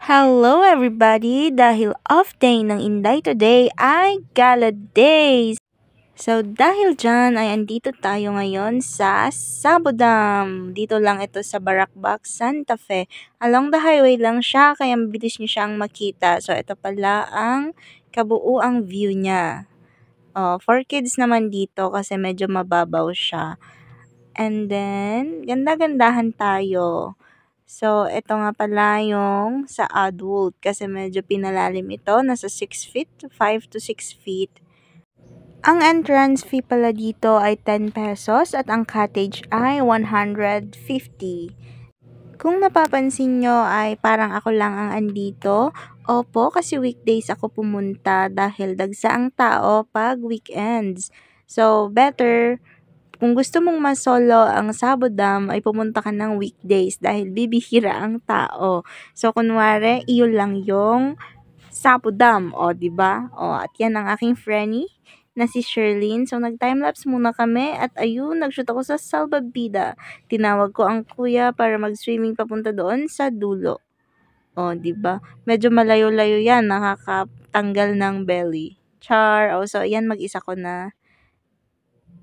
Hello everybody! Dahil off day ng Inday today ay Gala Days. So dahil dyan ay andito tayo ngayon sa Sabodam. Dito lang ito sa Barakbak, Santa Fe. Along the highway lang siya kaya mabilis niyo siyang makita. So ito pala ang kabuuang view niya. For kids naman dito kasi medyo mababaw siya. And then, ganda-gandahan tayo. So, ito nga pala yung sa adult kasi medyo pinalalim ito. Nasa 6 feet, 5 to 6 feet. Ang entrance fee pala dito ay 10 pesos at ang cottage ay 150. Kung napapansin nyo ay parang ako lang ang andito. Opo, kasi weekdays ako pumunta dahil dagsa ang tao pag weekends. So, better kung gusto mong masolo ang Sabodam ay pumunta ka ng weekdays dahil bibihira ang tao. So, kunwari, iyon lang yung Sabodam. O, diba? O, at yan ang aking friendly na si Sherlyn. So, nag-timelapse muna kami at ayun, nag-shoot ako sa Salbabida. Tinawag ko ang kuya para mag-swimming papunta doon sa dulo. O, diba? Medyo malayo-layo yan. Nakakatanggal ng belly. Char. O, so, yan, mag-isa ko na.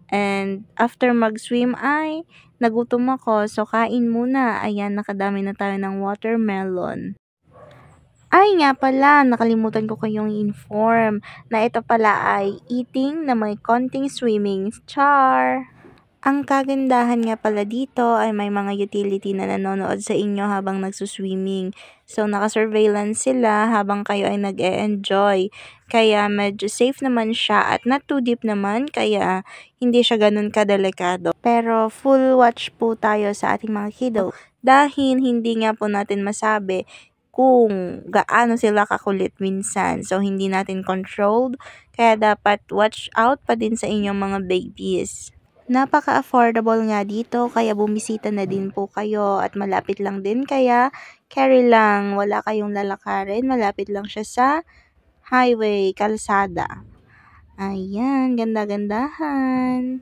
And after mag-swim ay nagutom ako. So, kain muna. Ayan, nakadami na tayo ng watermelon. Ay nga pala, nakalimutan ko kayong inform na ito pala ay eating na may konting swimming. Char! Ang kagandahan nga pala dito ay may mga utility na nanonood sa inyo habang nagsuswimming. So, naka-surveillance sila habang kayo ay nag-e-enjoy. Kaya medyo safe naman siya at not too deep naman kaya hindi siya ganun kadelikado. Pero full watch po tayo sa ating mga kiddo dahil hindi nga po natin masabi kung gaano sila kakulit minsan. So, hindi natin controlled. Kaya dapat watch out pa din sa inyong mga babies. Napaka-affordable nga dito kaya bumisita na din po kayo at malapit lang din kaya carry lang, wala kayong lalakarin, malapit lang siya sa highway, kalsada. Ayan, ganda-gandahan.